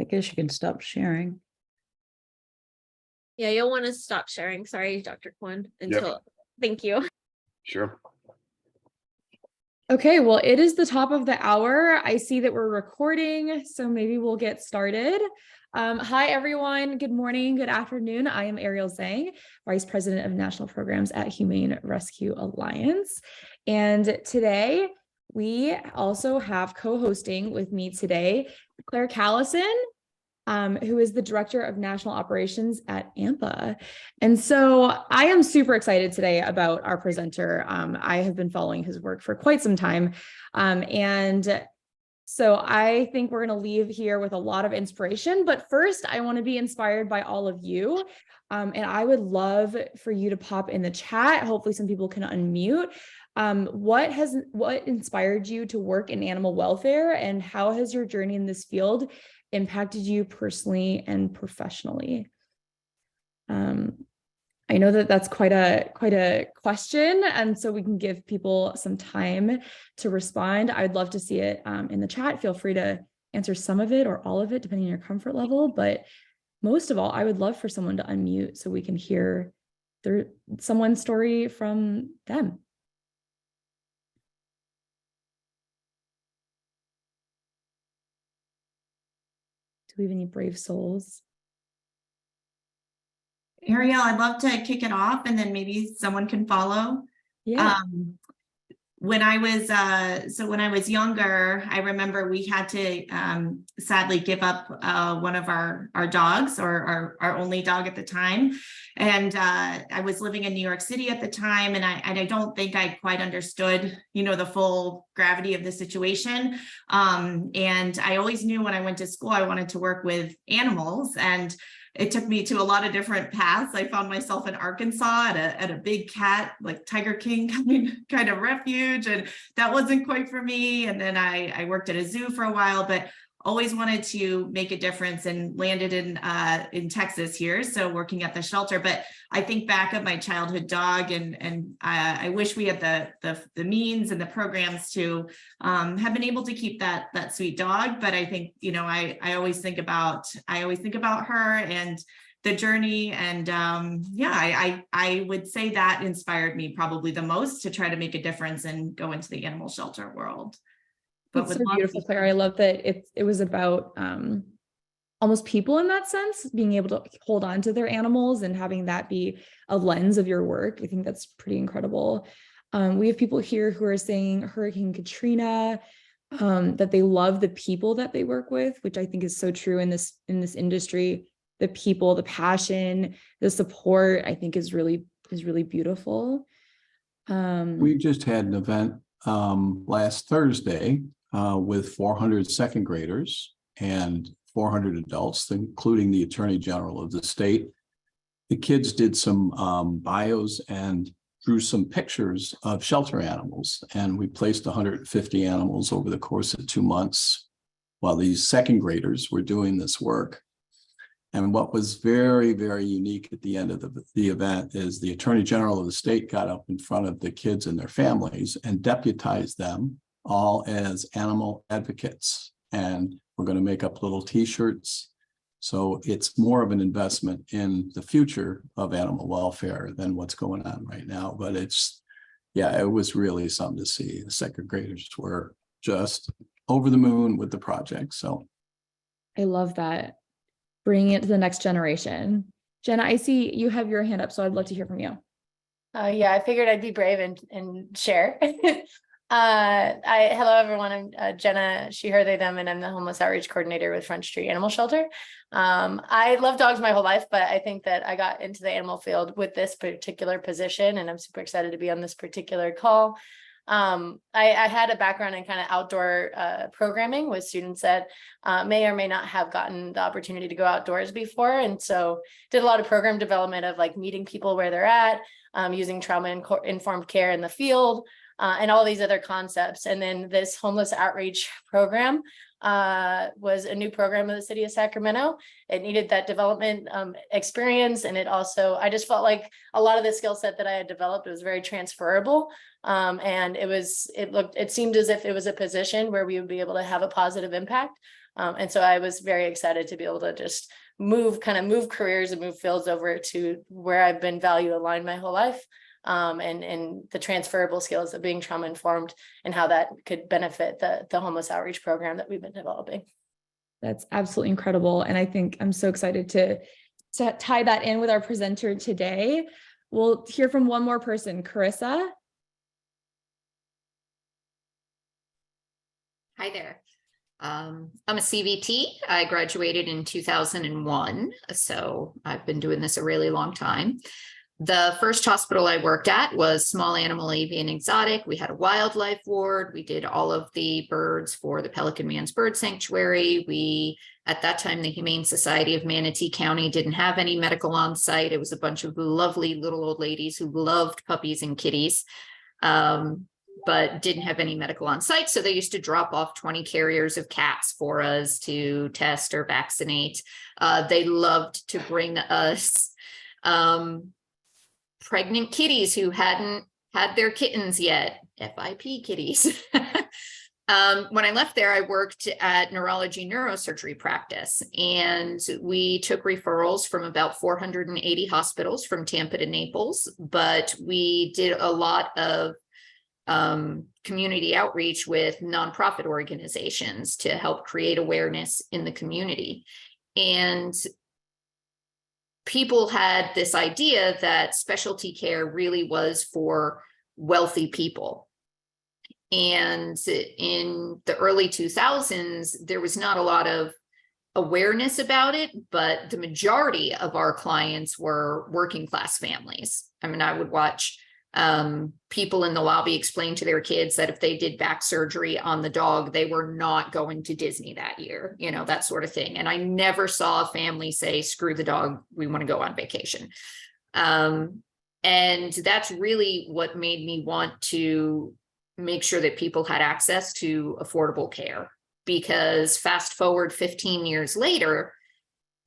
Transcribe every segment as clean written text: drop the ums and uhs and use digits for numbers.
I guess you can stop sharing. Yeah, you'll want to stop sharing. Sorry, Dr. Kwane, until, thank you. Sure. Okay, well, it is the top of the hour. I see that we're recording, so maybe we'll get started. Hi, everyone. Good morning, good afternoon. I am Ariel Zhang, Vice President of National Programs at Humane Rescue Alliance. And today, we also have co-hosting with me today, Claire Callison, who is the Director of National Operations at AMPA. And so I am super excited today about our presenter. I have been following his work for quite some time. And so I think we're going to leave here with a lot of inspiration. But first, I want to be inspired by all of you. And I would love for you to pop in the chat. Hopefully some people can unmute. What inspired you to work in animal welfare, and how has your journey in this field impacted you personally and professionally? I know that that's quite a question, and so we can give people some time to respond. I'd love to see it in the chat. Feel free to answer some of it or all of it, depending on your comfort level. But most of all, I would love for someone to unmute so we can hear someone's story from them. Do we have any brave souls? Ariel, I'd love to kick it off and then maybe someone can follow. Yeah. When I was younger, I remember we had to sadly give up one of our dogs, or our only dog at the time. And I was living in New York City at the time, and I don't think I quite understood, the full gravity of the situation. And I always knew when I went to school, I wanted to work with animals, and it took me to a lot of different paths. I found myself in Arkansas at a big cat, like Tiger King kind of refuge, and that wasn't quite for me. And then I worked at a zoo for a while, but always wanted to make a difference, and landed in Texas here, so working at the shelter. But I think back of my childhood dog, and I wish we had the means and the programs to have been able to keep that sweet dog. But I think I always think about her and the journey, and I would say that inspired me probably the most to try to make a difference and go into the animal shelter world. But it's so beautiful, Claire. I love that it was about almost people in that sense, being able to hold on to their animals and having that be a lens of your work. I think that's pretty incredible. We have people here who are saying Hurricane Katrina, that they love the people that they work with, which I think is so true in this industry. The people, the passion, the support, I think is really beautiful. We just had an event last Thursday with 400 second graders and 400 adults, including the Attorney General of the state. The kids did some bios and drew some pictures of shelter animals, and we placed 150 animals over the course of 2 months while these second graders were doing this work. And what was very, very unique at the end of the event is the Attorney General of the state got up in front of the kids and their families and deputized them all as animal advocates. And we're going to make up little t-shirts. So it's more of an investment in the future of animal welfare than what's going on right now. But it was really something to see. The second graders were just over the moon with the project. So I love that. Bringing it to the next generation. Jenna, I see you have your hand up, so I'd love to hear from you. Yeah, I figured I'd be brave and share. Hello, everyone. I'm Jenna, she, her, they, them, and I'm the homeless outreach coordinator with Front Street Animal Shelter. I love dogs my whole life, but I think that I got into the animal field with this particular position, and I'm super excited to be on this particular call. I had a background in kind of outdoor programming with students that may or may not have gotten the opportunity to go outdoors before. And so did a lot of program development of like meeting people where they're at, using trauma-informed care in the field, and all these other concepts. And then this homeless outreach program was a new program of the city of Sacramento. It needed that development experience. And it also, I just felt like a lot of the skill set that I had developed was very transferable. And it seemed as if it was a position where we would be able to have a positive impact And so I was very excited to be able to just move careers and move fields over to where I've been value aligned my whole life. And the transferable skills of being trauma informed and how that could benefit the homeless outreach program that we've been developing. That's absolutely incredible. And I think I'm so excited to tie that in with our presenter today. We'll hear from one more person, Carissa. Hi there. I'm a CVT. I graduated in 2001, so I've been doing this a really long time. The first hospital I worked at was small animal avian exotic. We had a wildlife ward. We did all of the birds for the Pelican Man's Bird Sanctuary. At that time, the Humane Society of Manatee County didn't have any medical on site. It was a bunch of lovely little old ladies who loved puppies and kitties, but didn't have any medical on site. So they used to drop off 20 carriers of cats for us to test or vaccinate. They loved to bring us pregnant kitties who hadn't had their kittens yet, FIP kitties. When I left there, I worked at neurology neurosurgery practice, and we took referrals from about 480 hospitals from Tampa to Naples, but we did a lot of community outreach with nonprofit organizations to help create awareness in the community. And people had this idea that specialty care really was for wealthy people. And in the early 2000s, there was not a lot of awareness about it, but the majority of our clients were working class families. I mean, I would watch people in the lobby explain to their kids that if they did back surgery on the dog, they were not going to Disney that year, you know, that sort of thing. And I never saw a family say, screw the dog, we want to go on vacation. And that's really what made me want to make sure that people had access to affordable care, because fast forward 15 years later,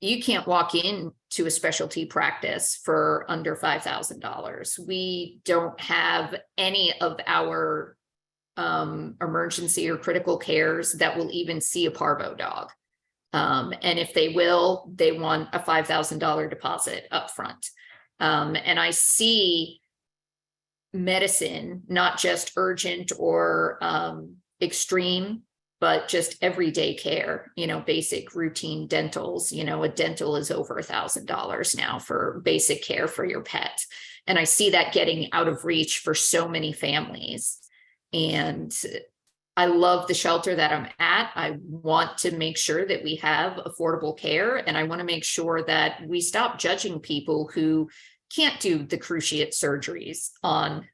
you can't walk into a specialty practice for under $5,000. We don't have any of our emergency or critical cares that will even see a parvo dog. And if they will, they want a $5,000 deposit up front. And I see medicine, not just urgent or extreme, but just everyday care, you know, basic routine dentals. You know, a dental is over $1,000 now for basic care for your pet. And I see that getting out of reach for so many families. And I love the shelter that I'm at. I want to make sure that we have affordable care. And I want to make sure that we stop judging people who can't do the cruciate surgeries on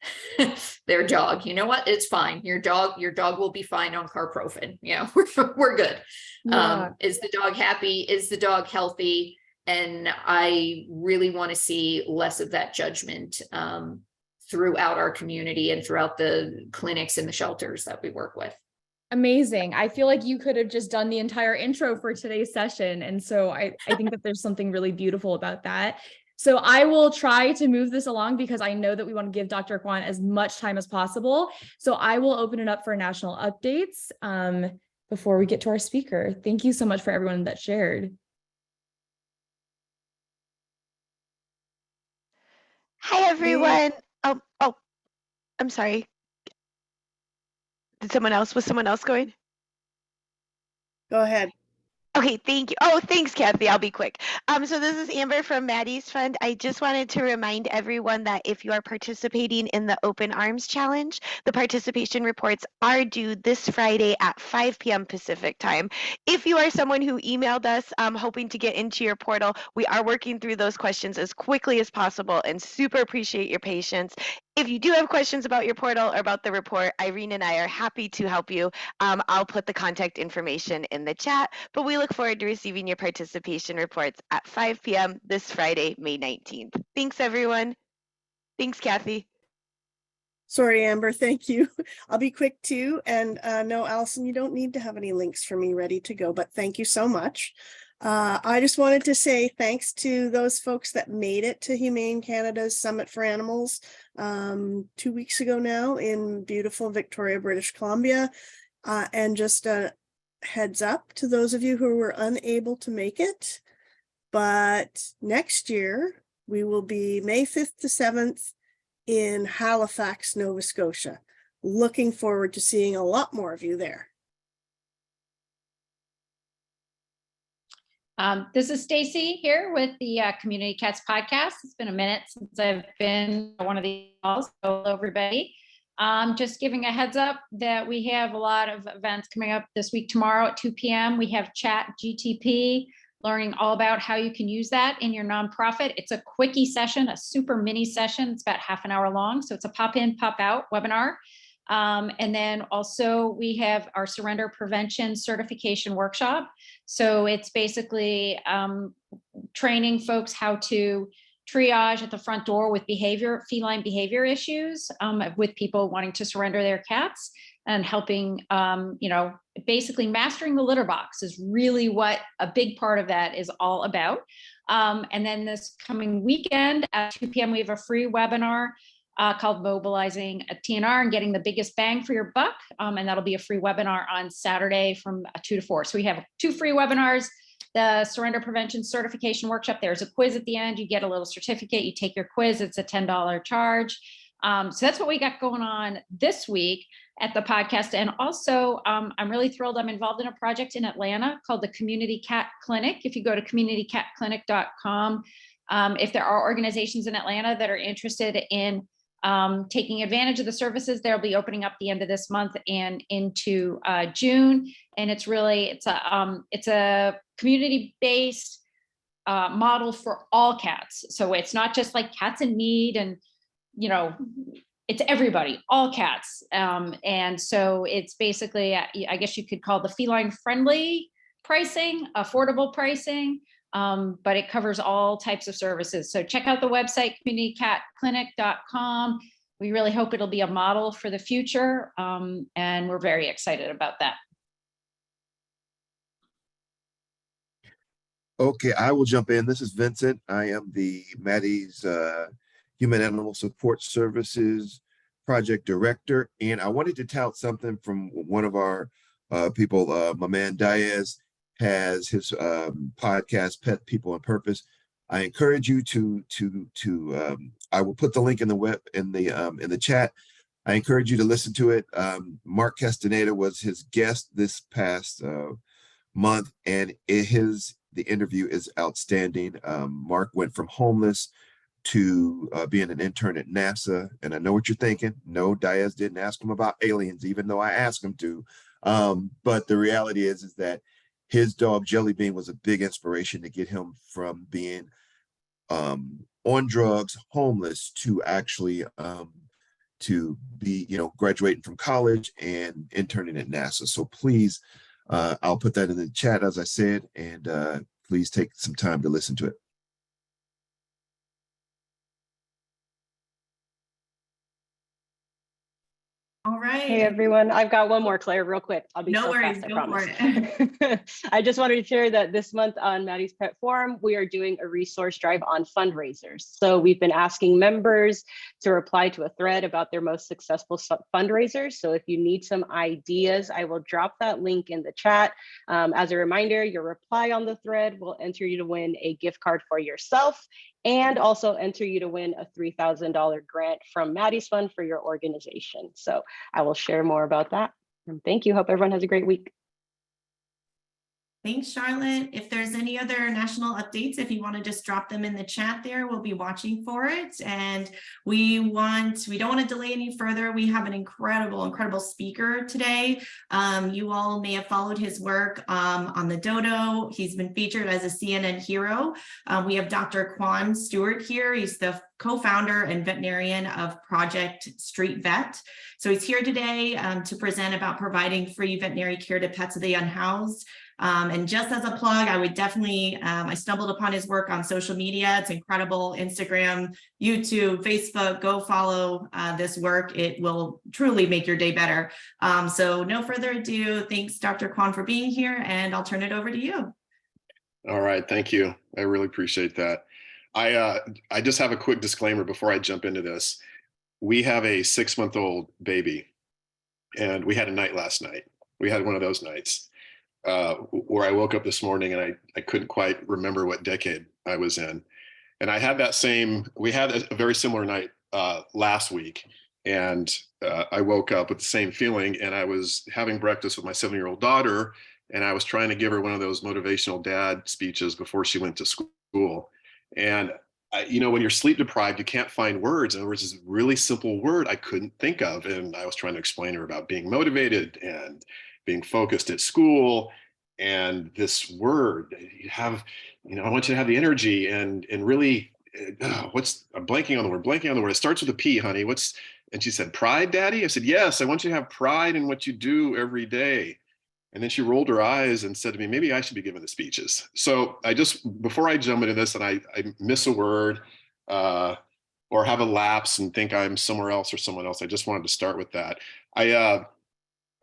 their dog. You know what? It's fine. Your dog will be fine on carprofen. Yeah, we're good. Yeah. Is the dog happy? Is the dog healthy? And I really want to see less of that judgment throughout our community and throughout the clinics and the shelters that we work with. Amazing. I feel like you could have just done the entire intro for today's session. And so I think that there's something really beautiful about that. So I will try to move this along because I know that we want to give Dr. Kwane as much time as possible. So I will open it up for national updates before we get to our speaker. Thank you so much for everyone that shared. Hi, everyone. Oh, I'm sorry. Was someone else going? Go ahead. Okay, thank you. Oh, thanks, Kathy. I'll be quick. So this is Amber from Maddie's Fund. I just wanted to remind everyone that if you are participating in the Open Arms Challenge, the participation reports are due this Friday at 5 p.m. Pacific time. If you are someone who emailed us hoping to get into your portal, we are working through those questions as quickly as possible and super appreciate your patience. If you do have questions about your portal or about the report, Irene and I are happy to help you. I'll put the contact information in the chat, but we look forward to receiving your participation reports at 5 p.m. this Friday, May 19th. Thanks, everyone. Thanks, Kathy. Sorry, Amber. Thank you. I'll be quick too. And no, Allison, you don't need to have any links for me ready to go, but thank you so much. I just wanted to say thanks to those folks that made it to Humane Canada's Summit for Animals 2 weeks ago now in beautiful Victoria, British Columbia. And just heads up to those of you who were unable to make it. But next year, we will be May 5th to 7th in Halifax, Nova Scotia. Looking forward to seeing a lot more of you there. This is Stacy here with the Community Cats podcast. It's been a minute since I've been on one of these calls. Hello, everybody. Just giving a heads up that we have a lot of events coming up this week. Tomorrow at 2 p.m. we have Chat GTP, learning all about how you can use that in your nonprofit. It's a quickie session, a super mini session. It's about half an hour long. So it's a pop in, pop out webinar. And then also we have our surrender prevention certification workshop. So it's basically training folks how to triage at the front door with feline behavior issues with people wanting to surrender their cats, and helping, basically mastering the litter box is really what a big part of that is all about. And then this coming weekend at 2 p.m. we have a free webinar called Mobilizing a TNR and Getting the Biggest Bang for Your Buck. And that'll be a free webinar on Saturday from 2 to 4. So we have 2 free webinars. The surrender prevention certification workshop, there's a quiz at the end. You get a little certificate, you take your quiz, it's a $10 charge. So that's what we got going on this week at the podcast. And also, I'm really thrilled. I'm involved in a project in Atlanta called the Community Cat Clinic. If you go to communitycatclinic.com, if there are organizations in Atlanta that are interested in taking advantage of the services, they'll be opening up the end of this month and into June. And it's a community-based model for all cats. So it's not just like cats in need and, it's everybody, all cats. And so it's basically, I guess you could call the feline friendly pricing, affordable pricing, but it covers all types of services. So check out the website, communitycatclinic.com. We really hope it'll be a model for the future. And we're very excited about that. Okay, I will jump in. This is Vincent. I am the Maddie's Human Animal Support Services Project Director. And I wanted to tout something from one of our people, my man Diaz has his podcast, Pet, People, and Purpose. I encourage you to I will put the link in the chat. I encourage you to listen to it. Mark Castaneda was his guest this past month, and the interview is outstanding. Mark went from homeless to being an intern at NASA. And I know what you're thinking. No, Diaz didn't ask him about aliens, even though I asked him to. But the reality is that his dog Jelly Bean was a big inspiration to get him from being on drugs, homeless, to actually to be, graduating from college and interning at NASA. So please, I'll put that in the chat, as I said, and please take some time to listen to it. All right. Hey everyone, I've got one more, Claire, real quick. I'll be No so worries, fast, I go promise. for it. I just wanted to share that this month on Maddie's Pet Forum, we are doing a resource drive on fundraisers. So we've been asking members to reply to a thread about their most successful fundraisers. So if you need some ideas, I will drop that link in the chat. As a reminder, your reply on the thread will enter you to win a gift card for yourself, and also enter you to win a $3,000 grant from Maddie's Fund for your organization. So I will share more about that. And thank you. Hope everyone has a great week. Thanks, Charlotte. If there's any other national updates, if you want to just drop them in the chat there, we'll be watching for it. And we don't want to delay any further. We have an incredible speaker today. You all may have followed his work on the dodo. He's been featured as a CNN hero. We have Dr. Kwane Stewart here. He's the co-founder and veterinarian of Project Street Vet. So he's here today to present about providing free veterinary care to pets of the unhoused. And just as a plug, I would definitely, I stumbled upon his work on social media. It's incredible. Instagram, YouTube, Facebook, go follow this work. It will truly make your day better. So no further ado, thanks Dr. Kwane for being here, and I'll turn it over to you. All right, thank you. I really appreciate that. I just have a quick disclaimer before I jump into this. We have a 6-month-old baby, and we had a night last night. We had one of those nights. where I woke up this morning and I couldn't quite remember what decade I was in. And I had we had a very similar night last week. And I woke up with the same feeling, and I was having breakfast with my 7-year-old daughter, and I was trying to give her one of those motivational dad speeches before she went to school. And when you're sleep deprived, you can't find words. In other words, this really simple word I couldn't think of. And I was trying to explain to her about being motivated and being focused at school. And this word, I want you to have the energy and really, I'm blanking on the word. It starts with a P, honey. And she said, pride, Daddy? I said, yes, I want you to have pride in what you do every day. And then she rolled her eyes and said to me, maybe I should be giving the speeches. So before I jump into this and I miss a word or have a lapse and think I'm somewhere else or someone else, I just wanted to start with that. I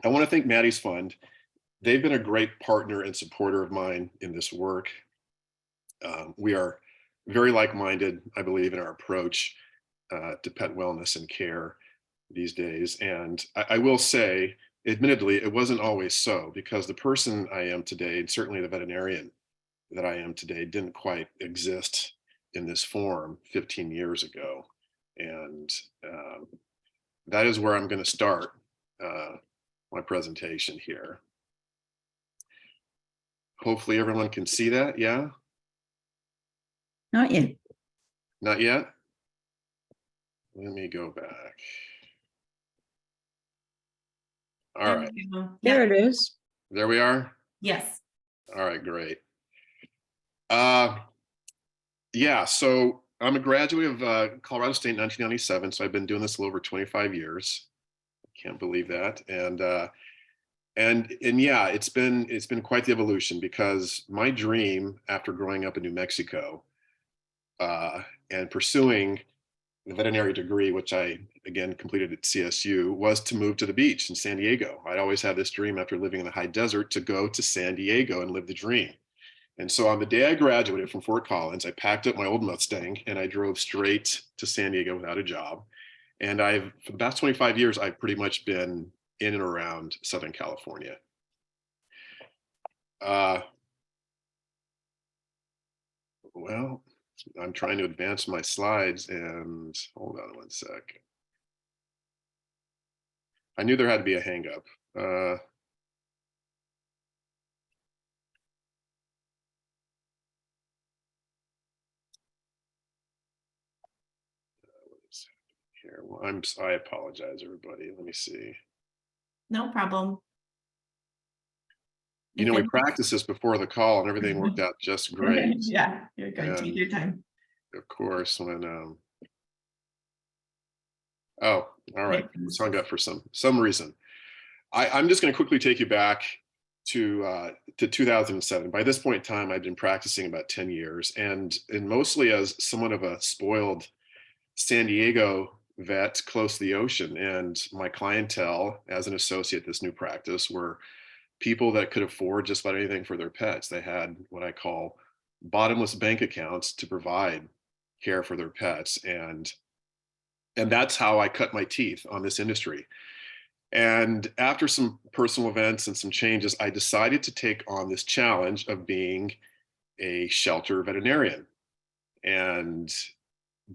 want to thank Maddie's Fund. They've been a great partner and supporter of mine in this work. We are very like-minded, I believe, in our approach to pet wellness and care these days. And I will say, admittedly, it wasn't always so, because the person I am today, and certainly the veterinarian that I am today, didn't quite exist in this form 15 years ago. And that is where I'm going to start my presentation here. Hopefully everyone can see that. Yeah? Not yet. Not yet? Let me go back. All right. There it is. There we are. Yes. All right, great. Yeah, so I'm a graduate of Colorado State in 1997, so I've been doing this a little over 25 years. Can't believe that. And yeah, it's been quite the evolution, because my dream after growing up in New Mexico and pursuing the veterinary degree, which I again completed at CSU, was to move to the beach in San Diego. I'd always had this dream after living in the high desert to go to San Diego and live the dream. And so on the day I graduated from Fort Collins, I packed up my old Mustang and I drove straight to San Diego without a job. And for the past 25 years, I've pretty much been in and around Southern California. Well, I'm trying to advance my slides, and hold on one sec. I knew there had to be a hang up. Here, well, I apologize, everybody. Let me see. No problem. We practiced this before the call and everything worked out just great. Yeah, you're good. Take your time. Of course, when oh, all right, it's hung up for some reason. I'm just going to quickly take you back to 2007. By this point in time, I'd been practicing about 10 years, and mostly as somewhat of a spoiled San Diego vet close to the ocean. And my clientele as an associate at this new practice were people that could afford just about anything for their pets. They had what I call bottomless bank accounts to provide care for their pets. And that's how I cut my teeth on this industry. And after some personal events and some changes, I decided to take on this challenge of being a shelter veterinarian, and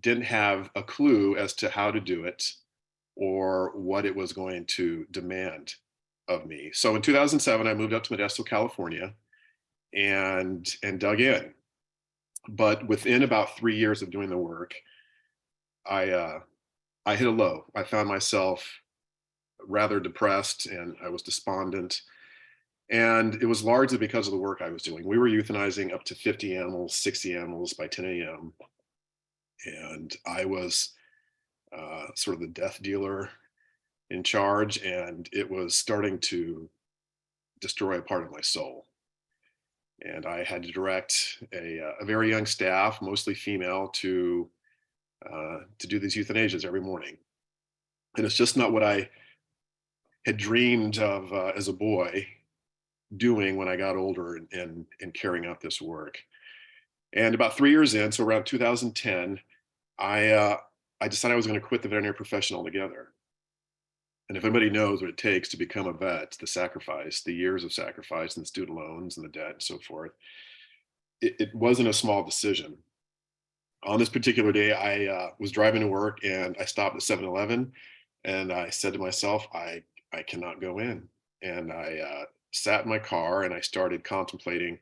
didn't have a clue as to how to do it or what it was going to demand of me. So in 2007, I moved up to Modesto, California, and dug in. But within about 3 years of doing the work, I hit a low. I found myself rather depressed, and I was despondent. And it was largely because of the work I was doing. We were euthanizing up to 50 animals, 60 animals by 10 a.m. And I was sort of the death dealer in charge, and it was starting to destroy a part of my soul. And I had to direct a very young staff, mostly female, to do these euthanasias every morning. And it's just not what I had dreamed of as a boy doing when I got older and carrying out this work. And about 3 years in, so around 2010, I decided I was going to quit the veterinary profession altogether. And if anybody knows what it takes to become a vet, the sacrifice, the years of sacrifice and the student loans and the debt and so forth, it wasn't a small decision. On this particular day, I was driving to work and I stopped at 7-Eleven and I said to myself, I cannot go in. And I sat in my car and I started contemplating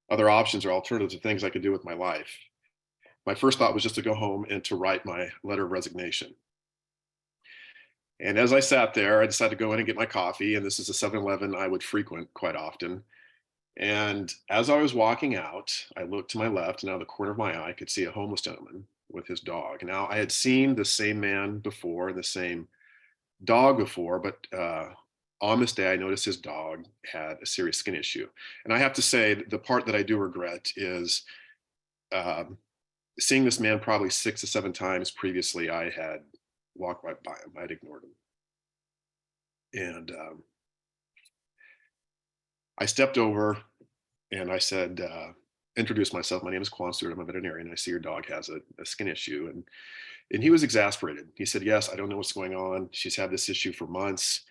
other options or alternatives of things I could do with my life. My first thought was just to go home and to write my letter of resignation. And as I sat there, I decided to go in and get my coffee. And this is a 7-Eleven I would frequent quite often. And as I was walking out, I looked to my left, and out of the corner of my eye, I could see a homeless gentleman with his dog. Now, I had seen the same man before, the same dog before, but on this day, I noticed his dog had a serious skin issue. And I have to say, the part that I do regret is seeing this man probably 6 to 7 times previously. I had walked right by him. I'd ignored him. And I stepped over and I said, introduced myself. My name is Kwane Stewart. I'm a veterinarian. I see your dog has a skin issue. And he was exasperated. He said, yes, I don't know what's going on. She's had this issue for months.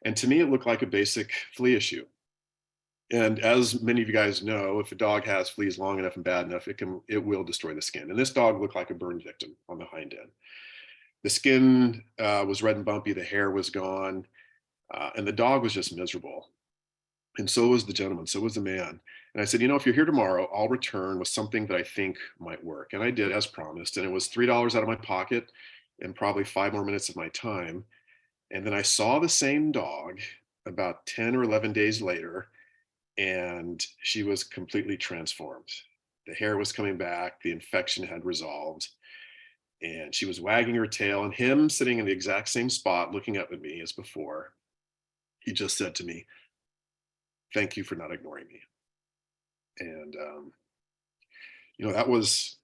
And to me, it looked like a basic flea issue. And as many of you guys know, if a dog has fleas long enough and bad enough, it will destroy the skin. And this dog looked like a burn victim on the hind end. The skin was red and bumpy. The hair was gone. And the dog was just miserable. And so was the gentleman, so was the man. And I said, if you're here tomorrow, I'll return with something that I think might work. And I did, as promised. And it was $3 out of my pocket and probably 5 more minutes of my time. And then I saw the same dog about 10 or 11 days later, and she was completely transformed. The hair was coming back, the infection had resolved, and she was wagging her tail, and him sitting in the exact same spot looking up at me as before. He just said to me, "Thank you for not ignoring me." And that was,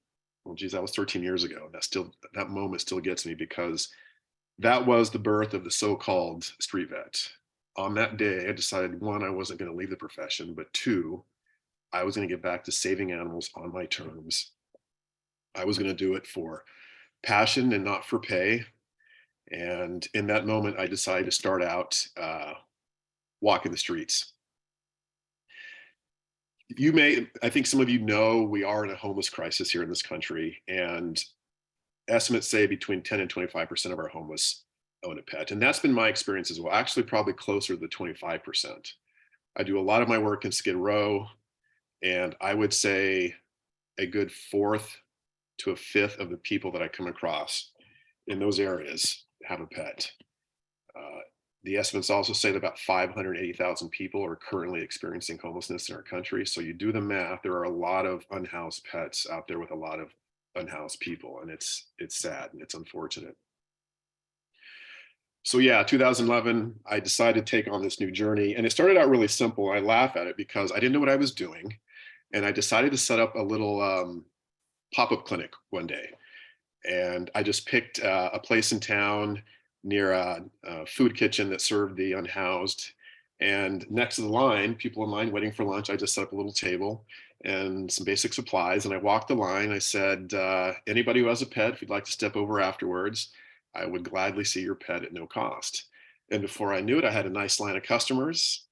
that was 13 years ago. That moment still gets me, because that was the birth of the so-called street vet. On that day, I decided, 1, I wasn't going to leave the profession, but 2, I was going to get back to saving animals on my terms. I was going to do it for passion and not for pay. And in that moment, I decided to start out walking the streets. I think some of you know, we are in a homeless crisis here in this country, and estimates say between 10 and 25% of our homeless own a pet. And that's been my experience as well, actually probably closer to the 25%. I do a lot of my work in Skid Row, and I would say a good 4th to a 5th of the people that I come across in those areas have a pet. The estimates also say that about 580,000 people are currently experiencing homelessness in our country. So you do the math, there are a lot of unhoused pets out there with a lot of unhoused people, and it's sad and it's unfortunate. So yeah, 2011, I decided to take on this new journey, and it started out really simple. I laugh at it because I didn't know what I was doing, and I decided to set up a little pop-up clinic one day. And I just picked a place in town near a food kitchen that served the unhoused. And next to the line, people in line waiting for lunch, I just set up a little table and some basic supplies. And I walked the line. I said, anybody who has a pet, if you'd like to step over afterwards, I would gladly see your pet at no cost. And before I knew it, I had a nice line of customers.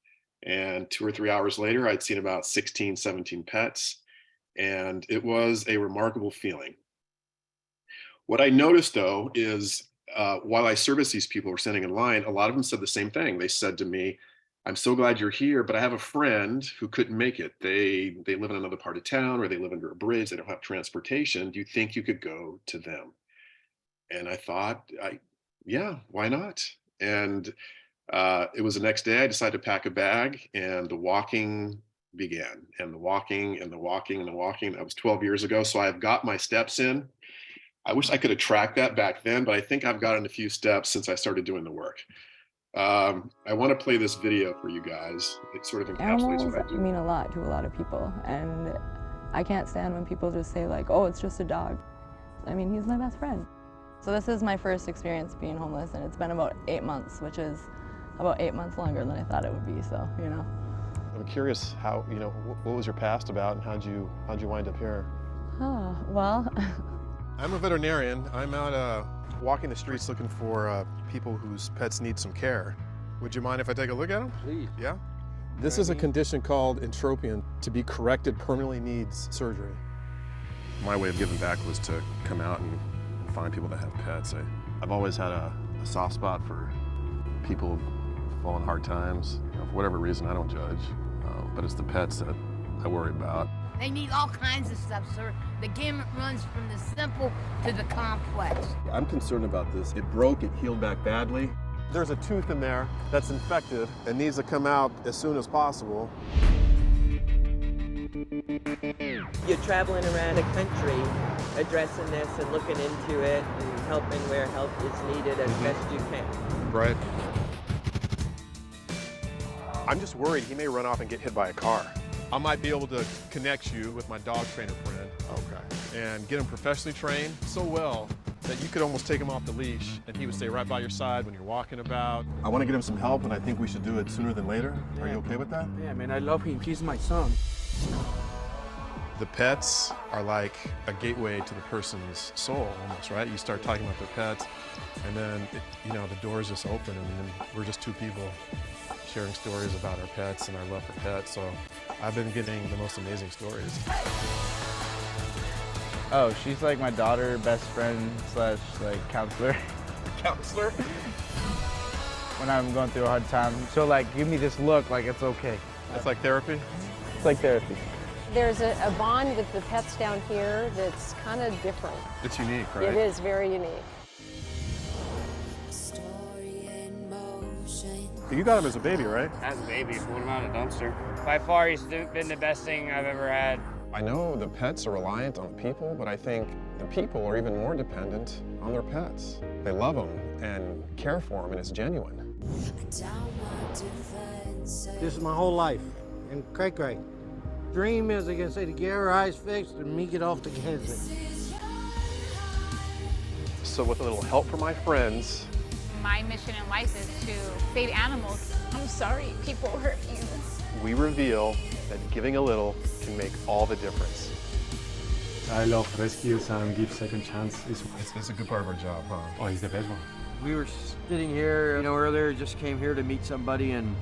And 2 or 3 hours later, I'd seen about 16, 17 pets. And it was a remarkable feeling. What I noticed, though, is while I serviced these people who were standing in line, a lot of them said the same thing. They said to me, "I'm so glad you're here, but I have a friend who couldn't make it. They live in another part of town, or they live under a bridge. They don't have transportation. Do you think you could go to them?" And I thought, yeah, why not? And it was the next day I decided to pack a bag, and the walking began, and the walking and the walking and the walking. That was 12 years ago. So I've got my steps in. I wish I could have tracked that back then, but I think I've gotten a few steps since I started doing the work. I want to play this video for you guys. It sort of encapsulates what I do. Animals mean a lot to a lot of people, and I can't stand when people just say like, "Oh, it's just a dog." I mean, he's my best friend. So this is my first experience being homeless, and it's been about 8 months, which is about 8 months longer than I thought it would be, so, I'm curious how, what was your past about, and how'd you wind up here? Oh, well. I'm a veterinarian. I'm out Walking the streets looking for people whose pets need some care. Would you mind if I take a look at them? Please. Yeah? This is a condition called entropion. To be corrected permanently needs surgery. My way of giving back was to come out and find people that have pets. I've always had a soft spot for people who've fallen hard times. You know, for whatever reason, I don't judge, but it's the pets that I worry about. They need all kinds of stuff, sir. The gamut runs from the simple to the complex. I'm concerned about this. It broke, it healed back badly. There's a tooth in there that's infected and needs to come out as soon as possible. You're traveling around the country addressing this and looking into it and helping where help is needed as best you can. Right. I'm just worried he may run off and get hit by a car. I might be able to connect you with my dog trainer friend. Okay. And get him professionally trained so well that you could almost take him off the leash and he would stay right by your side when you're walking about. I want to get him some help and I think we should do it sooner than later. Are you okay with that? Yeah, man, I love him. He's my son. The pets are like a gateway to the person's soul almost, right? You start talking about their pets and then, the doors just open and then we're just two people sharing stories about our pets and our love for pets. So I've been getting the most amazing stories. Oh, she's like my daughter, best friend / like counselor. Counselor? When I'm going through a hard time, she'll like give me this look like it's okay. It's like therapy? It's like therapy. There's a bond with the pets down here that's kind of different. It's unique, right? It is very unique. You got him as a baby, right? As a baby, what about a dumpster? By far, he's been the best thing I've ever had. I know the pets are reliant on people, but I think the people are even more dependent on their pets. They love them and care for them, and it's genuine. This is my whole life, and cray-cray. Dream is, I can say, to get her eyes fixed and me get off the gas. So with a little help from my friends, my mission in life is to save animals. I'm sorry people hurt you. We reveal that giving a little can make all the difference. I love rescues and give second chance. It's a good part of our job, huh? Oh, it's the best one. We were sitting here, earlier, just came here to meet somebody, and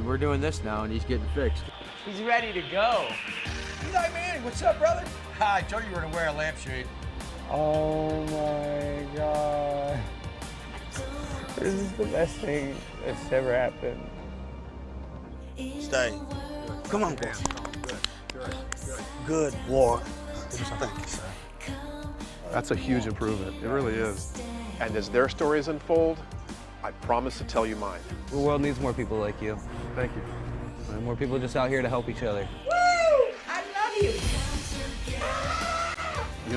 we're doing this now, and he's getting fixed. He's ready to go. Eli Manning, what's up, brother? I told you you were to wear a lampshade. Oh my God. This is the best thing that's ever happened. Stay. Come on, boy. Good boy. Thank you, sir. That's a huge improvement. It really is. And as their stories unfold, I promise to tell you mine. The world needs more people like you. Thank you. And more people just out here to help each other. Woo! I love you.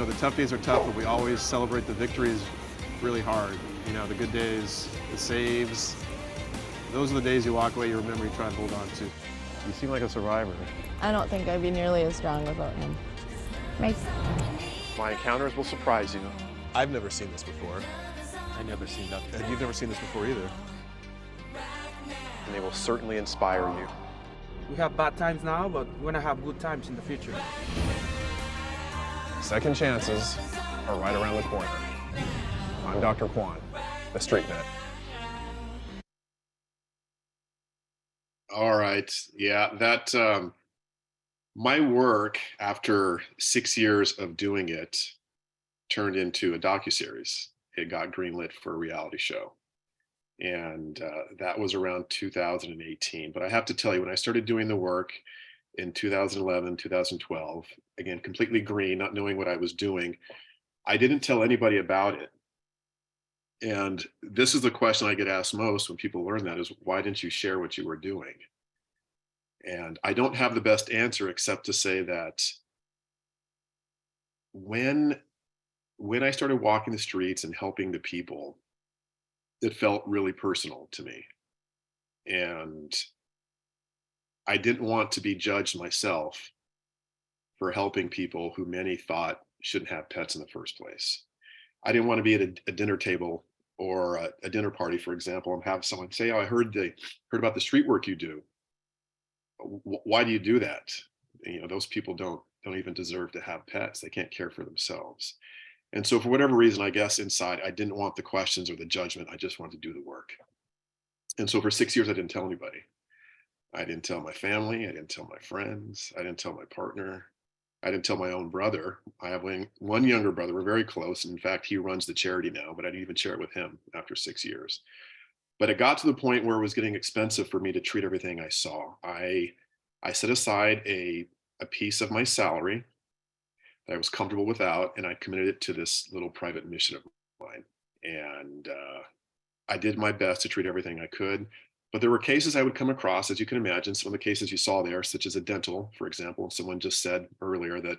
The tough days are tough, but we always celebrate the victories really hard. The good days, the saves. Those are the days you walk away, you remember, you try and hold on to. You seem like a survivor. I don't think I'd be nearly as strong without him. My encounters will surprise you. I've never seen this before. I've never seen that. And you've never seen this before either. And they will certainly inspire you. We have bad times now, but we're gonna have good times in the future. Second chances are right around the corner. I'm Dr. Kwane, the street vet. All right. Yeah, that my work after 6 years of doing it turned into a docuseries. It got greenlit for a reality show. And that was around 2018. But I have to tell you, when I started doing the work in 2011, 2012, again, completely green, not knowing what I was doing, I didn't tell anybody about it. And this is the question I get asked most when people learn that is, why didn't you share what you were doing? And I don't have the best answer except to say that when I started walking the streets and helping the people, it felt really personal to me. And I didn't want to be judged myself for helping people who many thought shouldn't have pets in the first place. I didn't want to be at a dinner table or a dinner party, for example, and have someone say, "Oh, I heard about the street work you do. Why do you do that?" Those people don't even deserve to have pets. They can't care for themselves. And so for whatever reason, I guess inside, I didn't want the questions or the judgment. I just wanted to do the work. And so for 6 years, I didn't tell anybody. I didn't tell my family. I didn't tell my friends. I didn't tell my partner. I didn't tell my own brother. I have one younger brother. We're very close. And in fact, he runs the charity now, but I didn't even share it with him after 6 years. But it got to the point where it was getting expensive for me to treat everything I saw. I set aside a piece of my salary that I was comfortable without, and I committed it to this little private mission of mine. And I did my best to treat everything I could. But there were cases I would come across, as you can imagine, some of the cases you saw there, such as a dental, for example. Someone just said earlier that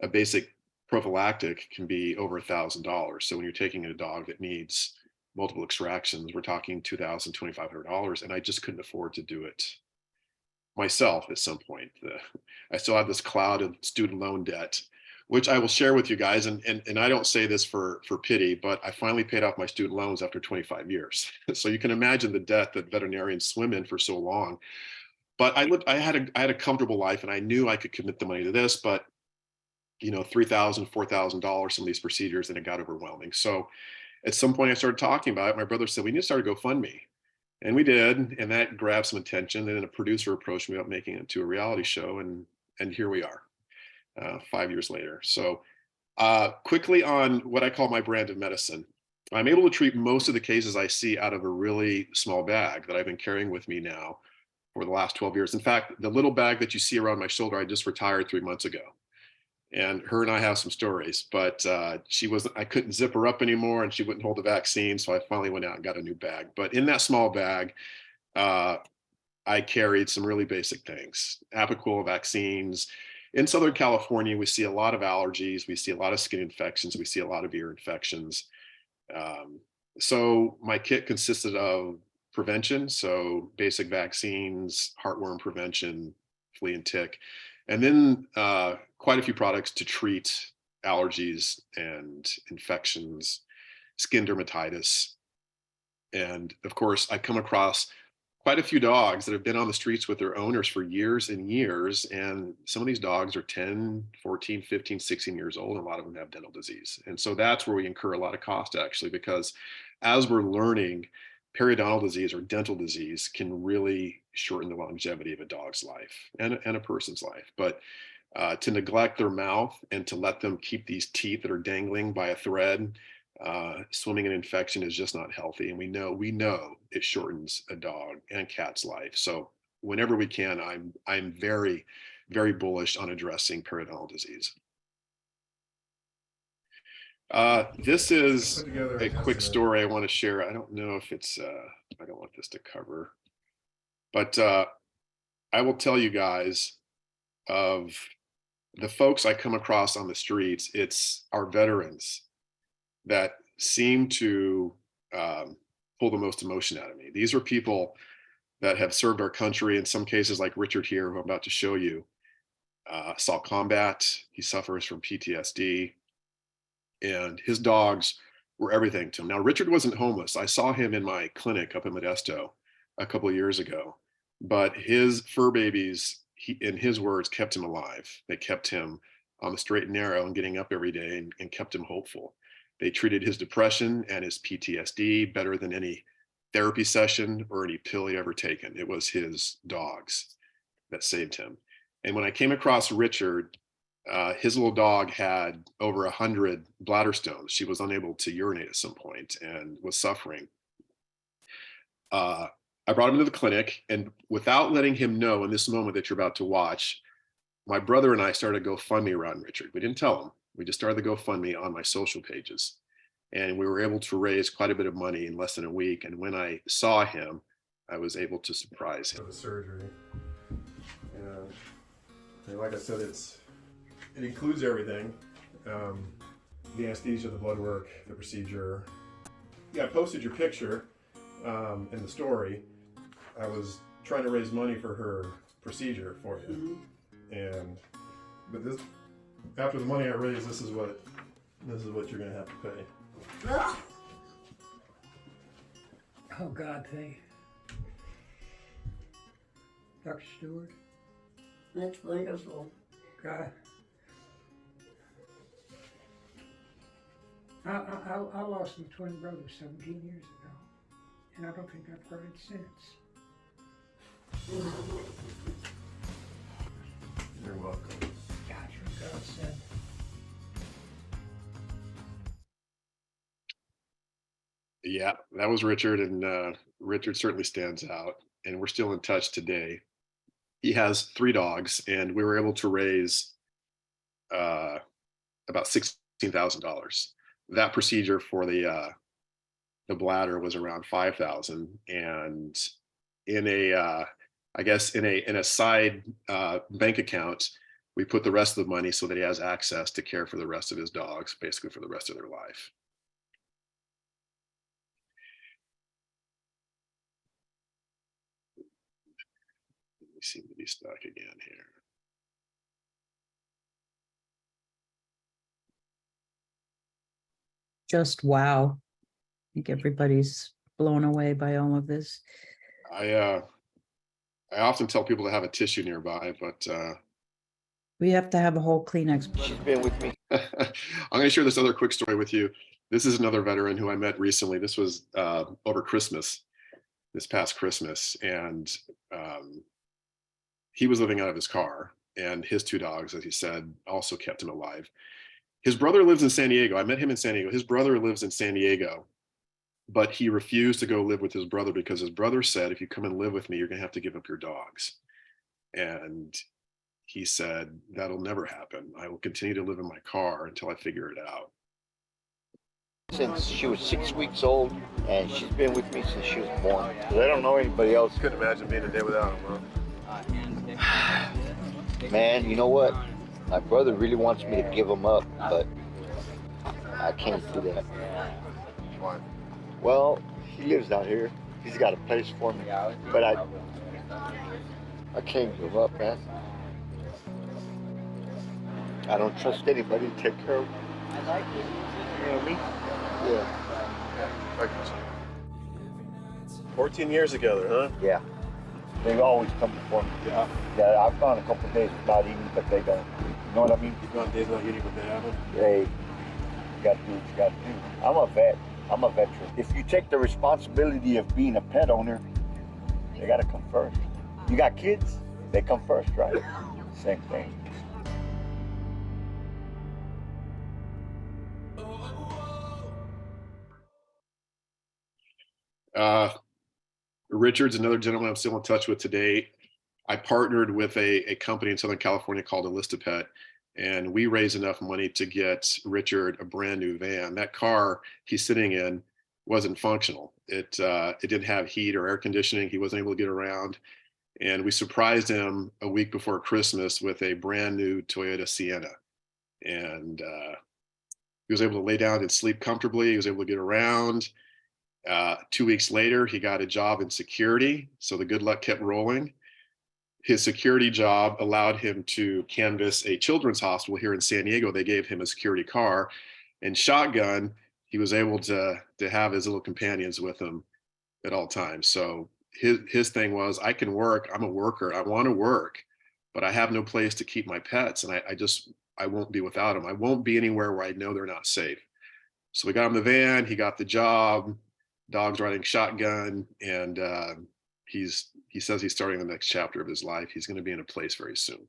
a basic prophylactic can be over $1,000. So when you're taking a dog that needs multiple extractions, we're talking $2,000, $2,500, and I just couldn't afford to do it myself at some point. I still have this cloud of student loan debt, which I will share with you guys. And I don't say this for pity, but I finally paid off my student loans after 25 years. So you can imagine the debt that veterinarians swim in for so long. But I had a comfortable life, and I knew I could commit the money to this, but $3,000, $4,000, some of these procedures, and it got overwhelming. So at some point I started talking about it. My brother said, we need to start a GoFundMe. And we did, and that grabbed some attention. And then a producer approached me about making it into a reality show, and here we are. 5 years later. So quickly on what I call my brand of medicine. I'm able to treat most of the cases I see out of a really small bag that I've been carrying with me now for the last 12 years. In fact, the little bag that you see around my shoulder, I just retired 3 months ago. And her and I have some stories, but I couldn't zip her up anymore, and she wouldn't hold the vaccine. So I finally went out and got a new bag. But in that small bag, I carried some really basic things: Apoquel vaccines. In Southern California, we see a lot of allergies. We see a lot of skin infections. We see a lot of ear infections. So my kit consisted of prevention, so basic vaccines, heartworm prevention, flea and tick, and then quite a few products to treat allergies and infections, skin dermatitis. And of course, I come across quite a few dogs that have been on the streets with their owners for years and years. And some of these dogs are 10, 14, 15, 16 years old. And a lot of them have dental disease. And so that's where we incur a lot of cost, actually, because as we're learning, periodontal disease or dental disease can really shorten the longevity of a dog's life and a person's life. But to neglect their mouth and to let them keep these teeth that are dangling by a thread, swimming in infection is just not healthy. And we know it shortens a dog and cat's life. So whenever we can, I'm very, very bullish on addressing periodontal disease. This is a quick story I want to share. I don't know if it's, I don't want this to cover, but I will tell you guys of the folks I come across on the streets. It's our veterans that seem to pull the most emotion out of me. These are people that have served our country, in some cases like Richard here, who I'm about to show you, saw combat. He suffers from PTSD, and his dogs were everything to him. Now, Richard wasn't homeless. I saw him in my clinic up in Modesto a couple of years ago, but his fur babies, in his words, kept him alive. They kept him on the straight and narrow and getting up every day and kept him hopeful. They treated his depression and his PTSD better than any therapy session or any pill he'd ever taken. It was his dogs that saved him. And when I came across Richard, his little dog had over 100 bladder stones. She was unable to urinate at some point and was suffering. I brought him to the clinic, and without letting him know in this moment that you're about to watch, my brother and I started a GoFundMe around Richard. We didn't tell him. We just started the GoFundMe on my social pages. And we were able to raise quite a bit of money in less than a week. And when I saw him, I was able to surprise him. For the surgery. And like I said, it includes everything. The anesthesia, the blood work, the procedure. Yeah, I posted your picture in the story. I was trying to raise money for her procedure for you. But this, after the money I raised, this is what you're gonna have to pay. Oh God, thank Dr. Stewart. That's wonderful. God. I lost my twin brother 17 years ago, and I don't think I've cried since. You're welcome. God, you're a godsend. Yeah, that was Richard, and Richard certainly stands out, and we're still in touch today. He has 3 dogs, and we were able to raise about $16,000. That procedure for the bladder was around 5,000, and in a I guess in a side bank account, we put the rest of the money so that he has access to care for the rest of his dogs, basically for the rest of their life. We seem to be stuck again here. Just wow. I think everybody's blown away by all of this. I often tell people to have a tissue nearby, but We have to have a whole Kleenex. she's been with me. I'm going to share this other quick story with you. This is another veteran who I met recently. This was over Christmas, this past Christmas, and he was living out of his car, and his 2 dogs, as he said, also kept him alive. His brother lives in San Diego. I met him in San Diego. His brother lives in San Diego, but he refused to go live with his brother because his brother said, if you come and live with me, you're going to have to give up your dogs. And he said, that'll never happen. I will continue to live in my car until I figure it out. Since she was 6 weeks old, and she's been with me since she was born. Because I don't know anybody else. Couldn't imagine being a day without him, huh? Man, you know what? My brother really wants me to give him up, but I can't do that. Why? Well, he lives out here. He's got a place for me, but I can't give up, man. I don't trust anybody to take care of me. You know what I mean? Yeah. I get you. 14 years together, huh? Yeah. They always come before me. Yeah. Yeah, I've gone a couple of days without eating, but they don't. You know what I mean? You've gone days without eating, but they haven't? Hey, you got to do what you got to do. I'm a vet. I'm a veteran. If you take the responsibility of being a pet owner, they got to come first. You got kids, they come first, right? Same thing. Richard's another gentleman I'm still in touch with today. I partnered with a company in Southern California called Elistapet, and we raised enough money to get Richard a brand new van. That car he's sitting in wasn't functional. It didn't have heat or air conditioning. He wasn't able to get around. And we surprised him a week before Christmas with a brand new Toyota Sienna. And he was able to lay down and sleep comfortably. He was able to get around. 2 weeks later, he got a job in security. So the good luck kept rolling. His security job allowed him to canvass a children's hospital here in San Diego. They gave him a security car, and shotgun, he was able to have his little companions with him at all times. So his thing was, I can work. I'm a worker. I want to work, but I have no place to keep my pets. And I won't be without them. I won't be anywhere where I know they're not safe. So we got him the van, he got the job, dog's riding shotgun, and he says he's starting the next chapter of his life. He's going to be in a place very soon.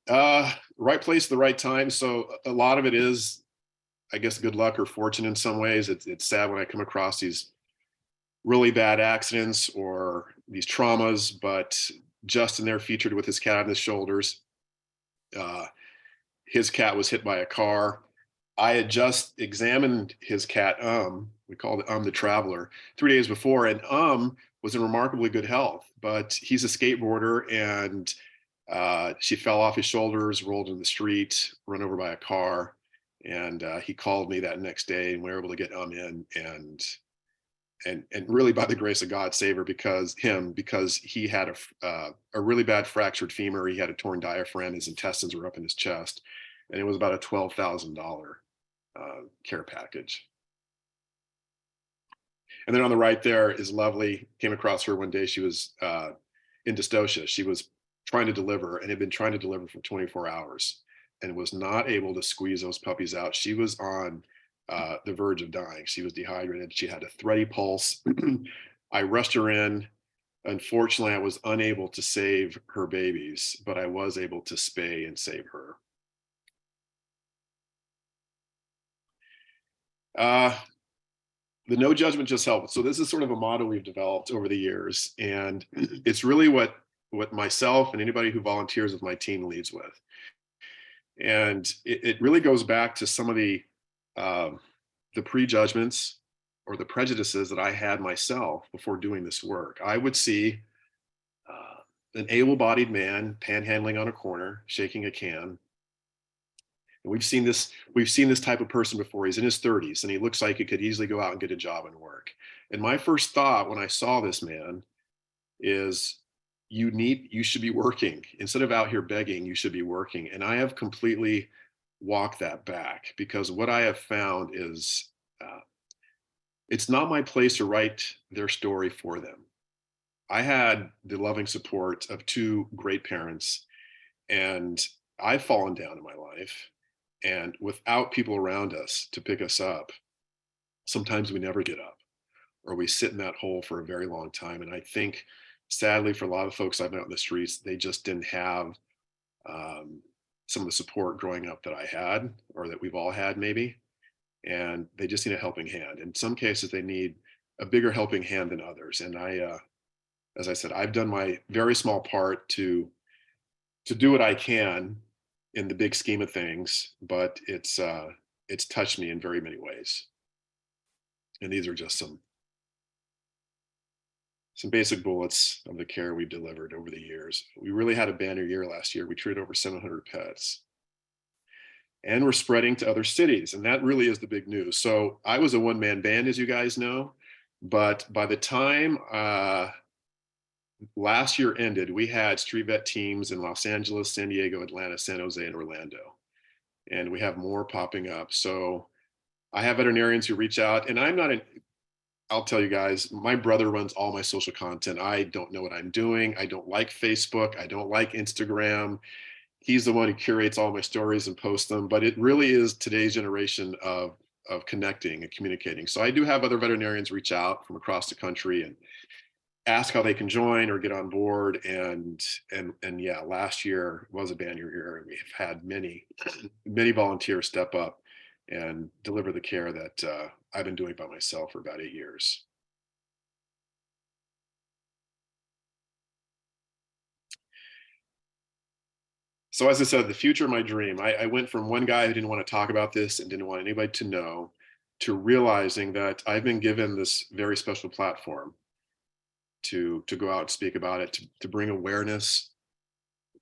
Right place at the right time. So a lot of it is, I guess, good luck or fortune in some ways. It's sad when I come across these really bad accidents or these traumas, but Justin there, featured with his cat on his shoulders. His cat was hit by a car. I had just examined his cat, we called it the Traveler, 3 days before, and was in remarkably good health, but he's a skateboarder, and she fell off his shoulders, rolled in the street, run over by a car, and he called me that next day, and we were able to get in, and really by the grace of God, save her because he had a really bad fractured femur. He had a torn diaphragm. His intestines were up in his chest, and it was about a $12,000 care package. And then on the right there is Lovely. Came across her one day. She was in dystocia. She was trying to deliver and had been trying to deliver for 24 hours. and was not able to squeeze those puppies out. She was on the verge of dying. She was dehydrated. She had a thready pulse. I rushed her in. Unfortunately, I was unable to save her babies, but I was able to spay and save her. The no judgment, just help. So this is sort of a motto we've developed over the years, and it's really what myself and anybody who volunteers with my team leads with. And it really goes back to some of the prejudgments or the prejudices that I had myself before doing this work. I would see an able-bodied man panhandling on a corner, shaking a can. And we've seen this type of person before. He's in his 30s and he looks like he could easily go out and get a job and work. And my first thought when I saw this man is, you should be working. Instead of out here begging, you should be working. And I have completely walked that back, because what I have found is it's not my place to write their story for them. I had the loving support of two great parents, and I've fallen down in my life. And without people around us to pick us up, sometimes we never get up, or we sit in that hole for a very long time. And I think, sadly, for a lot of folks I've met on the streets, they just didn't have some of the support growing up that I had, or that we've all had maybe. And they just need a helping hand. In some cases, they need a bigger helping hand than others. And as I said, I've done my very small part to do what I can in the big scheme of things, but it's touched me in very many ways. And these are just some basic bullets of the care we've delivered over the years. We really had a banner year last year. We treated over 700 pets. And we're spreading to other cities, and that really is the big news. So I was a one-man band, as you guys know, but by the time last year ended, we had street vet teams in Los Angeles, San Diego, Atlanta, San Jose, and Orlando. And we have more popping up. So I have veterinarians who reach out, and I'll tell you guys, my brother runs all my social content. I don't know what I'm doing. I don't like Facebook. I don't like Instagram. He's the one who curates all my stories and posts them, but it really is today's generation of connecting and communicating. So I do have other veterinarians reach out from across the country and ask how they can join or get on board. And yeah, last year was a banner year, and we've had many volunteers step up and deliver the care that I've been doing by myself for about 8 years. So as I said, the future of my dream, I went from one guy who didn't want to talk about this and didn't want anybody to know, to realizing that I've been given this very special platform to go out and speak about it, to bring awareness,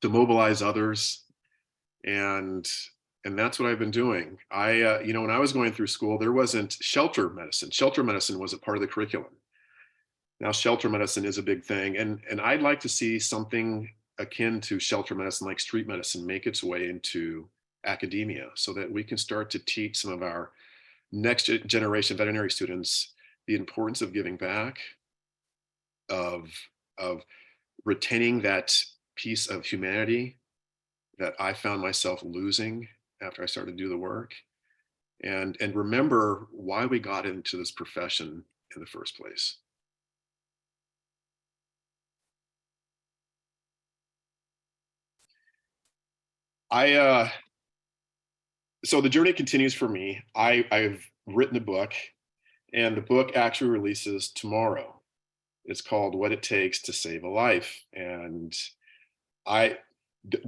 to mobilize others. And that's what I've been doing. When I was going through school, there wasn't shelter medicine. Shelter medicine wasn't part of the curriculum. Now shelter medicine is a big thing. And I'd like to see something akin to shelter medicine, like street medicine, make its way into academia, so that we can start to teach some of our next generation veterinary students the importance of giving back, of retaining that piece of humanity that I found myself losing after I started to do the work, and remember why we got into this profession in the first place. So the journey continues for me. I've written a book, and the book actually releases tomorrow. It's called What It Takes to Save a Life. And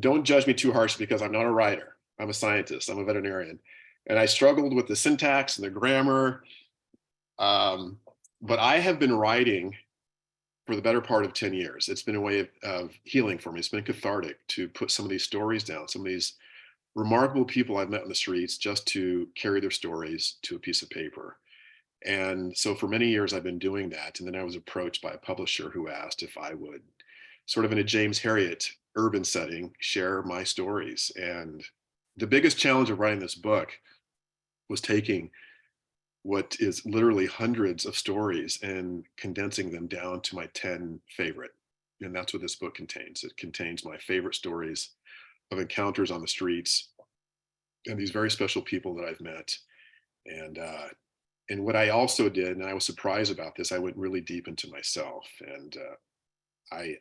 don't judge me too harshly, because I'm not a writer. I'm a scientist. I'm a veterinarian. And I struggled with the syntax and the grammar. But I have been writing for the better part of 10 years. It's been a way of healing for me. It's been cathartic to put some of these stories down, some of these remarkable people I've met in the streets, just to carry their stories to a piece of paper. And so for many years, I've been doing that. And then I was approached by a publisher who asked if I would, sort of in a James Herriot urban setting, share my stories. And the biggest challenge of writing this book was taking what is literally hundreds of stories and condensing them down to my 10 favorite. And that's what this book contains. It contains my favorite stories of encounters on the streets and these very special people that I've met. And what I also did, and I was surprised about this, I went really deep into myself. And I,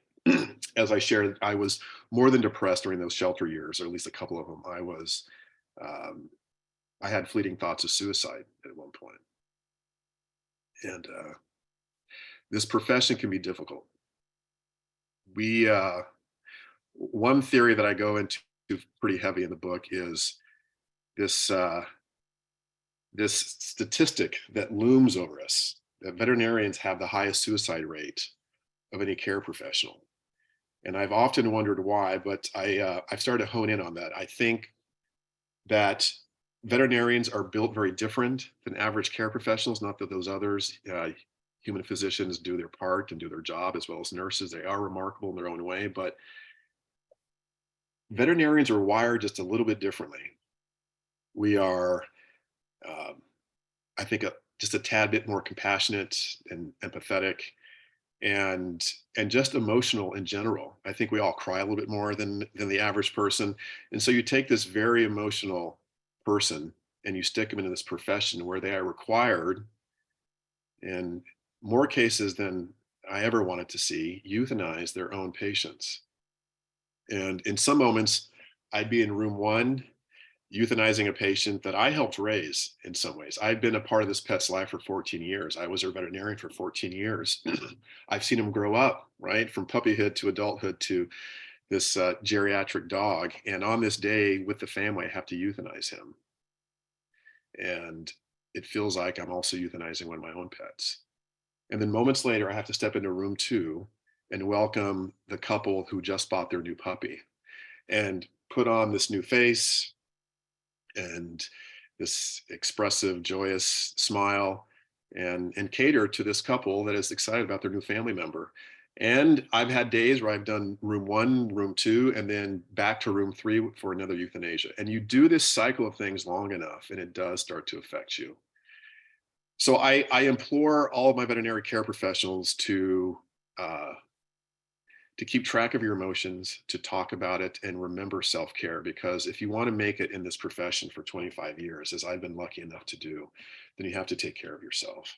as I shared, I was more than depressed during those shelter years, or at least a couple of them. I had fleeting thoughts of suicide at one point. And this profession can be difficult. One theory that I go into pretty heavy in the book is this this statistic that looms over us, that veterinarians have the highest suicide rate of any care professional. And I've often wondered why, but I've started to hone in on that. I think that veterinarians are built very different than average care professionals. Not that those others, human physicians, do their part and do their job, as well as nurses. They are remarkable in their own way, but veterinarians are wired just a little bit differently. We are, I think, just a tad bit more compassionate and empathetic, and just emotional in general. I think we all cry a little bit more than the average person. And so you take this very emotional person and you stick them into this profession where they are required, in more cases than I ever wanted to see, euthanize their own patients. And in some moments, I'd be in room one, euthanizing a patient that I helped raise in some ways. I've been a part of this pet's life for 14 years. I was her veterinarian for 14 years. I've seen him grow up, right? From puppyhood to adulthood to this geriatric dog. And on this day with the family, I have to euthanize him. And it feels like I'm also euthanizing one of my own pets. And then moments later, I have to step into room two and welcome the couple who just bought their new puppy and put on this new face and this expressive, joyous smile and cater to this couple that is excited about their new family member. And I've had days where I've done room one, room two, and then back to room three for another euthanasia. And you do this cycle of things long enough, and it does start to affect you. So I implore all of my veterinary care professionals to keep track of your emotions, to talk about it, and remember self-care. Because if you want to make it in this profession for 25 years, as I've been lucky enough to do, then you have to take care of yourself.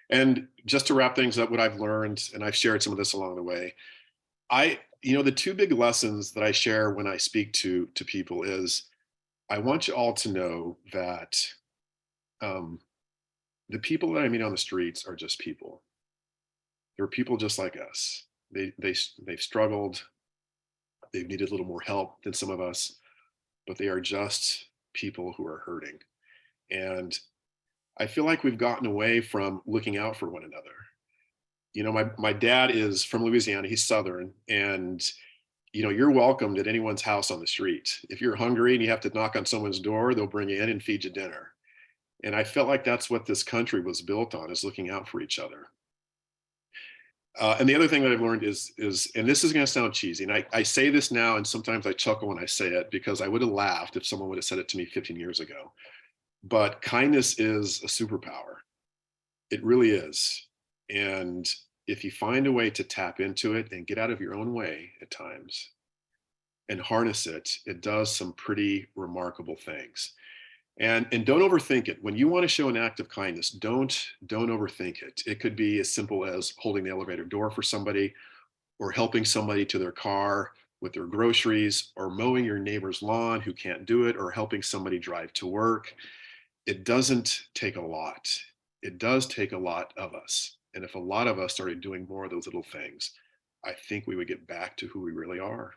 And just to wrap things up, what I've learned, and I've shared some of this along the way, the two big lessons that I share when I speak to people is, I want you all to know that the people that I meet on the streets are just people. They're people just like us. They've struggled. They've needed a little more help than some of us, but they are just people who are hurting. And I feel like we've gotten away from looking out for one another. You know, my dad is from Louisiana. He's Southern, and you're welcomed at anyone's house on the street. If you're hungry and you have to knock on someone's door, they'll bring you in and feed you dinner. And I felt like that's what this country was built on, is looking out for each other. And the other thing that I've learned is, and this is going to sound cheesy, and I say this now, and sometimes I chuckle when I say it, because I would have laughed if someone would have said it to me 15 years ago. But kindness is a superpower. It really is. And if you find a way to tap into it and get out of your own way at times and harness it, it does some pretty remarkable things. And don't overthink it. When you want to show an act of kindness, don't overthink it. It could be as simple as holding the elevator door for somebody, or helping somebody to their car with their groceries, or mowing your neighbor's lawn who can't do it, or helping somebody drive to work. It doesn't take a lot. It does take a lot of us. And if a lot of us started doing more of those little things, I think we would get back to who we really are.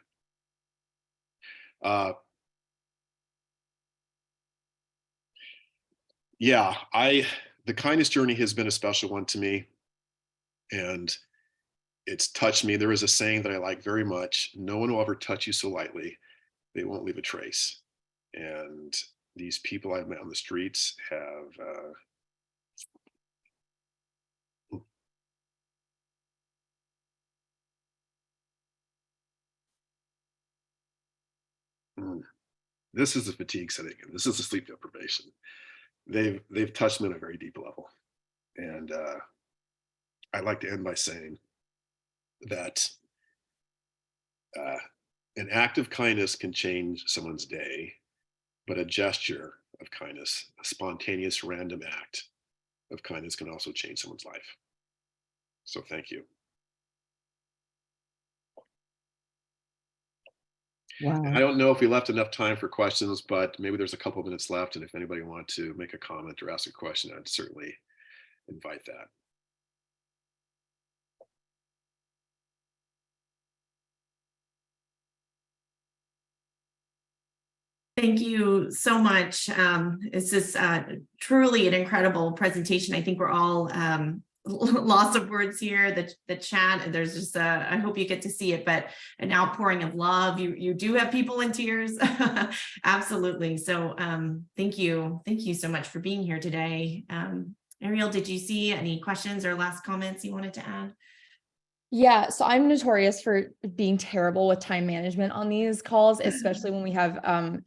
The kindness journey has been a special one to me, and it's touched me. There is a saying that I like very much: no one will ever touch you so lightly, they won't leave a trace. And these people I've met on the streets have this is the fatigue setting in. This is the sleep deprivation. They've touched me on a very deep level. And I'd like to end by saying that An act of kindness can change someone's day, but a gesture of kindness, a spontaneous random act of kindness can also change someone's life. So thank you. Wow. I don't know if we left enough time for questions, but maybe there's a couple of minutes left. And if anybody wants to make a comment or ask a question, I'd certainly invite that. Thank you so much. This is truly an incredible presentation. I think we're all lost of words here. The chat, there's just I hope you get to see it, but an outpouring of love. You do have people in tears. Absolutely. So thank you so much for being here today. Ariel, did you see any questions or last comments you wanted to add? Yeah, so I'm notorious for being terrible with time management on these calls, especially when we have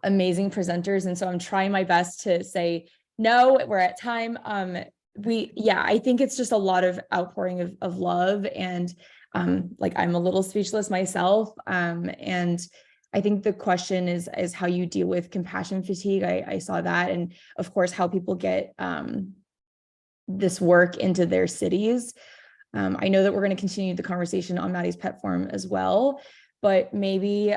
amazing presenters. And so I'm trying my best to say, no, we're at time. I think it's just a lot of outpouring of love, and like I'm a little speechless myself. And I think the question is how you deal with compassion fatigue. I saw that, and of course, how people get this work into their cities. I know that we're going to continue the conversation on Maddie's Pet Forum as well, but maybe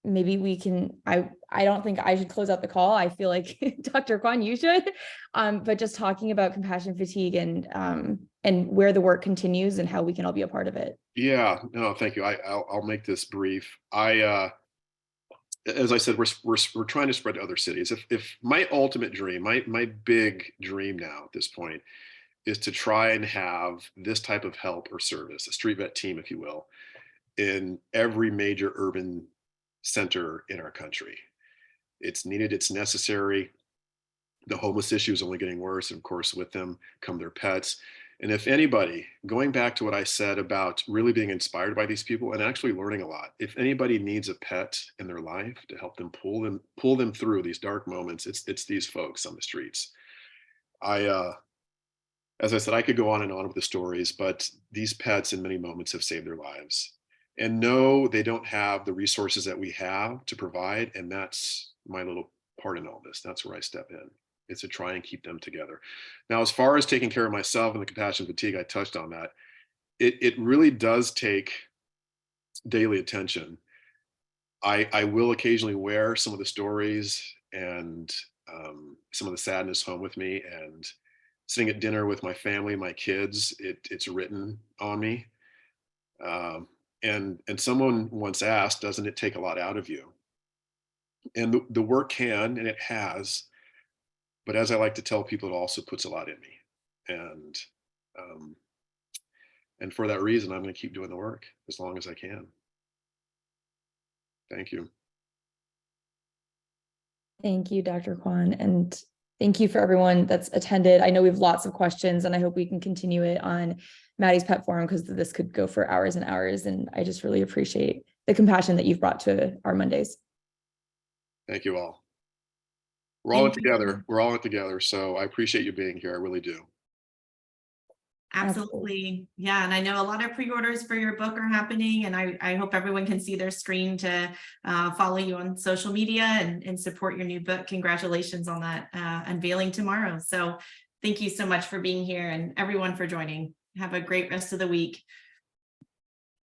we can, I don't think I should close out the call. I feel like Dr. Kwan, you should, but just talking about compassion fatigue and where the work continues and how we can all be a part of it. Yeah, no, thank you. I'll make this brief. As I said, we're trying to spread to other cities. If my ultimate dream, my big dream now at this point, is to try and have this type of help or service, a street vet team, if you will, in every major urban center in our country. It's needed, it's necessary. The homeless issue is only getting worse. And of course, with them come their pets. And if anybody, going back to what I said about really being inspired by these people and actually learning a lot, if anybody needs a pet in their life to help them pull them through these dark moments, it's these folks on the streets. As I said, I could go on and on with the stories, but these pets in many moments have saved their lives. And no, they don't have the resources that we have to provide. And that's my little part in all this. That's where I step in. It's to try and keep them together. Now, as far as taking care of myself and the compassion fatigue, I touched on that. It really does take daily attention. I will occasionally wear some of the stories and some of the sadness home with me, and sitting at dinner with my family, my kids, it's written on me. And someone once asked, doesn't it take a lot out of you? And the work can, and it has, but as I like to tell people, it also puts a lot in me. And for that reason, I'm going to keep doing the work as long as I can. Thank you. Thank you, Dr. Kwan. And thank you for everyone that's attended. I know we have lots of questions, and I hope we can continue it on Maddie's Pet Forum, because this could go for hours and hours. And I just really appreciate the compassion that you've brought to our Mondays. Thank you all. We're all in together. We're all in together. So I appreciate you being here. I really do. Absolutely. Yeah. And I know a lot of pre-orders for your book are happening, and I hope everyone can see their screen to follow you on social media and support your new book. Congratulations on that unveiling tomorrow. So thank you so much for being here, and everyone for joining. Have a great rest of the week.